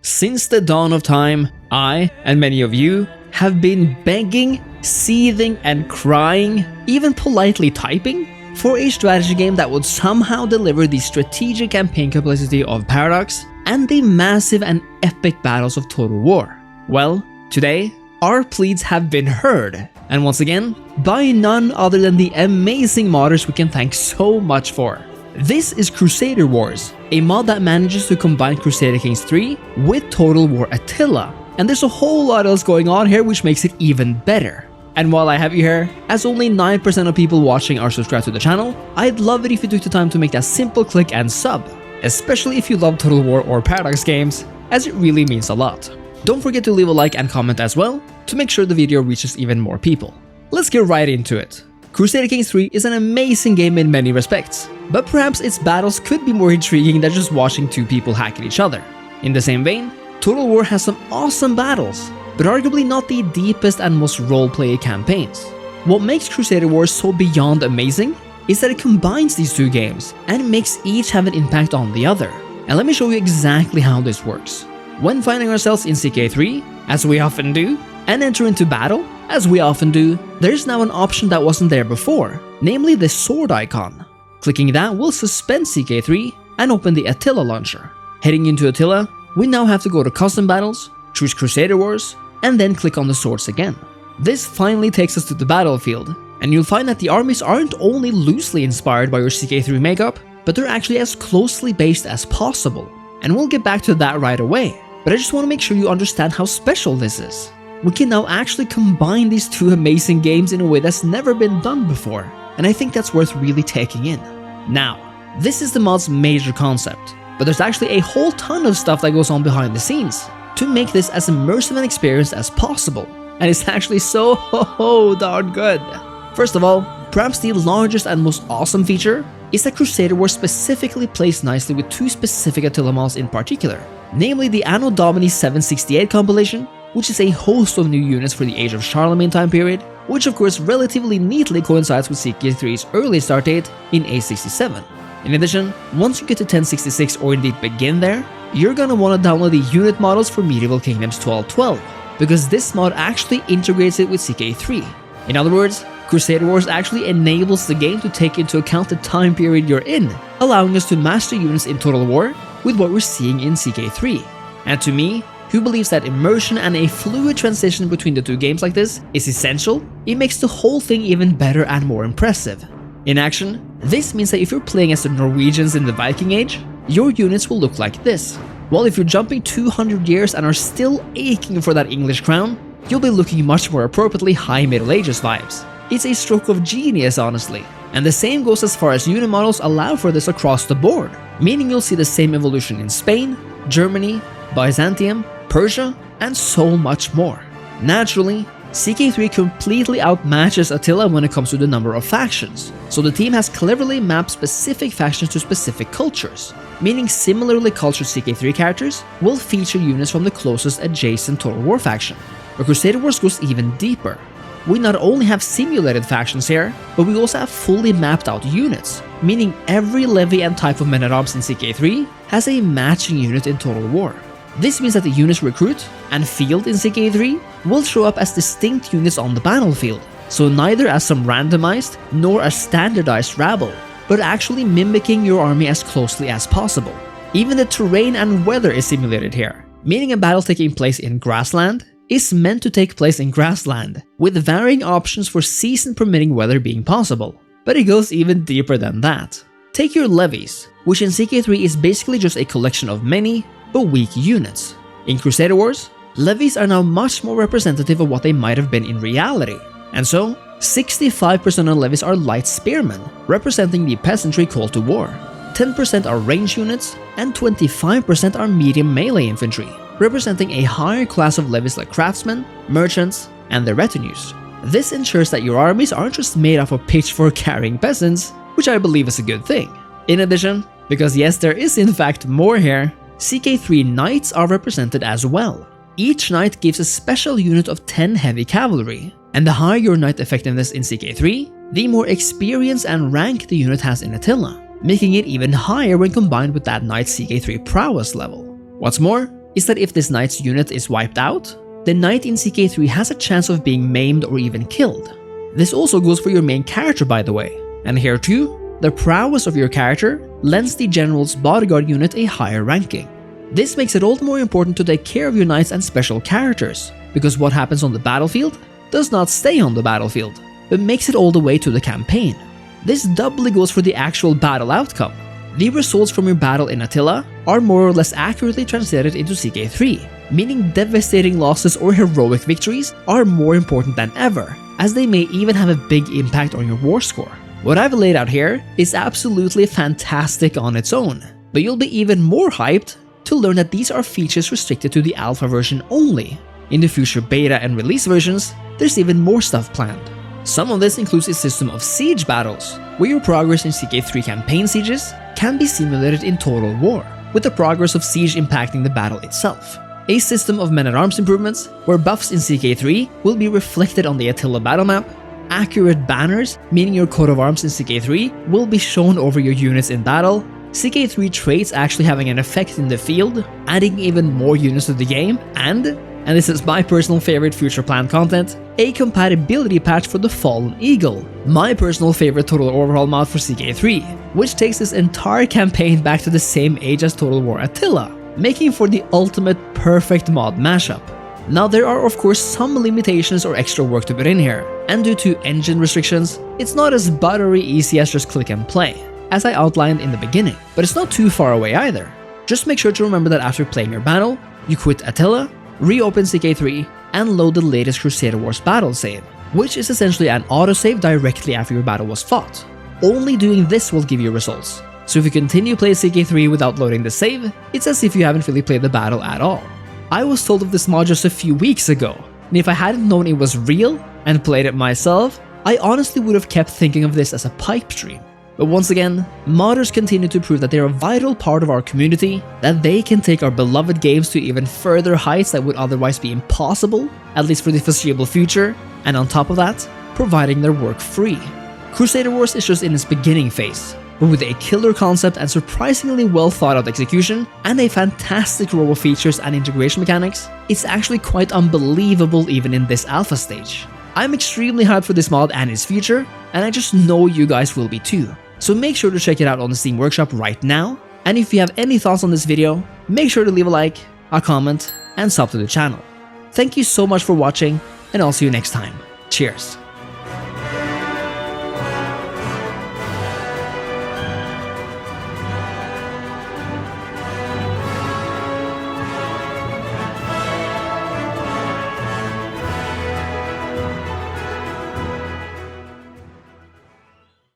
Since the dawn of time, I, and many of you, have been begging, seething, and crying, even politely typing, for a strategy game that would somehow deliver the strategic campaign complexity of Paradox and the massive and epic battles of Total War. Well, today, our pleas have been heard, and once again, by none other than the amazing modders we can thank so much for. This is Crusader Wars, a mod that manages to combine Crusader Kings 3 with Total War Atilla, and there's a whole lot else going on here which makes it even better. And while I have you here, as only 9% of people watching are subscribed to the channel, I'd love it if you took the time to make that simple click and sub, especially if you love Total War or Paradox games, as it really means a lot. Don't forget to leave a like and comment as well, to make sure the video reaches even more people. Let's get right into it. Crusader Kings 3 is an amazing game in many respects, but perhaps its battles could be more intriguing than just watching two people hack at each other. In the same vein, Total War has some awesome battles, but arguably not the deepest and most roleplay campaigns. What makes Crusader Wars so beyond amazing is that it combines these two games and makes each have an impact on the other. And let me show you exactly how this works. When finding ourselves in CK3, as we often do, and enter into battle, as we often do, there's now an option that wasn't there before, namely the sword icon. Clicking that will suspend CK3 and open the Attila launcher. Heading into Attila, we now have to go to custom battles, choose Crusader Wars, and then click on the swords again. This finally takes us to the battlefield, and you'll find that the armies aren't only loosely inspired by your CK3 makeup, but they're actually as closely based as possible. And we'll get back to that right away, but I just want to make sure you understand how special this is. We can now actually combine these two amazing games in a way that's never been done before, and I think that's worth really taking in. Now, this is the mod's major concept, but there's actually a whole ton of stuff that goes on behind the scenes to make this as immersive an experience as possible, and it's actually so darn good. First of all, perhaps the largest and most awesome feature is that Crusader Wars specifically plays nicely with two specific Attila mods in particular, namely the Anno Domini 768 compilation, which is a host of new units for the Age of Charlemagne time period, which of course relatively neatly coincides with CK3's early start date in 867. In addition, once you get to 1066 or indeed begin there, you're gonna want to download the unit models for Medieval Kingdoms 1212, because this mod actually integrates it with CK3. In other words, Crusader Wars actually enables the game to take into account the time period you're in, allowing us to master units in Total War with what we're seeing in CK3. And to me, who believes that immersion and a fluid transition between the two games like this is essential, it makes the whole thing even better and more impressive. In action, this means that if you're playing as the Norwegians in the Viking Age, your units will look like this. While if you're jumping 200 years and are still aching for that English crown, you'll be looking much more appropriately high Middle Ages vibes. It's a stroke of genius, honestly. And the same goes as far as unit models allow for this across the board, meaning you'll see the same evolution in Spain, Germany, Byzantium, Persia, and so much more. Naturally, CK3 completely outmatches Attila when it comes to the number of factions, so the team has cleverly mapped specific factions to specific cultures, meaning similarly cultured CK3 characters will feature units from the closest adjacent Total War faction. But Crusader Wars goes even deeper. We not only have simulated factions here, but we also have fully mapped out units, meaning every levy and type of men-at-arms in CK3 has a matching unit in Total War. This means that the units recruit and field in CK3 will show up as distinct units on the battlefield, so neither as some randomized nor a standardized rabble, but actually mimicking your army as closely as possible. Even the terrain and weather is simulated here, meaning a battle taking place in grassland is meant to take place in grassland, with varying options for season-permitting weather being possible. But it goes even deeper than that. Take your levies, which in CK3 is basically just a collection of many, but weak units. In Crusader Wars, levies are now much more representative of what they might have been in reality, and so 65% of levies are light spearmen, representing the peasantry called to war. 10% are range units, and 25% are medium melee infantry, representing a higher class of levies like craftsmen, merchants, and their retinues. This ensures that your armies aren't just made up of pitchfork-carrying peasants, which I believe is a good thing. In addition, because yes, there is in fact more here, CK3 knights are represented as well. Each knight gives a special unit of 10 heavy cavalry, and the higher your knight effectiveness in CK3, the more experience and rank the unit has in Attila, making it even higher when combined with that knight's CK3 prowess level. What's more, is that if this knight's unit is wiped out, the knight in CK3 has a chance of being maimed or even killed. This also goes for your main character, by the way, and here too, the prowess of your character lends the general's bodyguard unit a higher ranking. This makes it all the more important to take care of your knights and special characters, because what happens on the battlefield does not stay on the battlefield, but makes it all the way to the campaign. This doubly goes for the actual battle outcome. The results from your battle in Attila are more or less accurately translated into CK3, meaning devastating losses or heroic victories are more important than ever, as they may even have a big impact on your war score. What I've laid out here is absolutely fantastic on its own, but you'll be even more hyped to learn that these are features restricted to the alpha version only. In the future beta and release versions, there's even more stuff planned. Some of this includes a system of siege battles, where your progress in CK3 campaign sieges can be simulated in Total War, with the progress of siege impacting the battle itself. A system of men-at-arms improvements, where buffs in CK3 will be reflected on the Attila battle map, accurate banners, meaning your coat of arms in CK3 will be shown over your units in battle, CK3 traits actually having an effect in the field, adding even more units to the game, and this is my personal favorite future planned content, a compatibility patch for the Fallen Eagle, my personal favorite total overhaul mod for CK3, which takes this entire campaign back to the same age as Total War Atilla, making for the ultimate perfect mod mashup. Now there are of course some limitations or extra work to put in here, and due to engine restrictions, it's not as buttery easy as just click and play, as I outlined in the beginning, but it's not too far away either. Just make sure to remember that after playing your battle, you quit Attila, reopen CK3, and load the latest Crusader Wars battle save, which is essentially an autosave directly after your battle was fought. Only doing this will give you results, so if you continue playing CK3 without loading the save, it's as if you haven't really played the battle at all. I was told of this mod just a few weeks ago, and if I hadn't known it was real and played it myself, I honestly would have kept thinking of this as a pipe dream. But once again, modders continue to prove that they're a vital part of our community, that they can take our beloved games to even further heights that would otherwise be impossible, at least for the foreseeable future, and on top of that, providing their work free. Crusader Wars is just in its beginning phase, but with a killer concept and surprisingly well thought out execution, and a fantastic row of features and integration mechanics, it's actually quite unbelievable even in this alpha stage. I'm extremely hyped for this mod and its future, and I just know you guys will be too. So make sure to check it out on the Steam Workshop right now, and if you have any thoughts on this video, make sure to leave a like, a comment, and sub to the channel. Thank you so much for watching, and I'll see you next time. Cheers!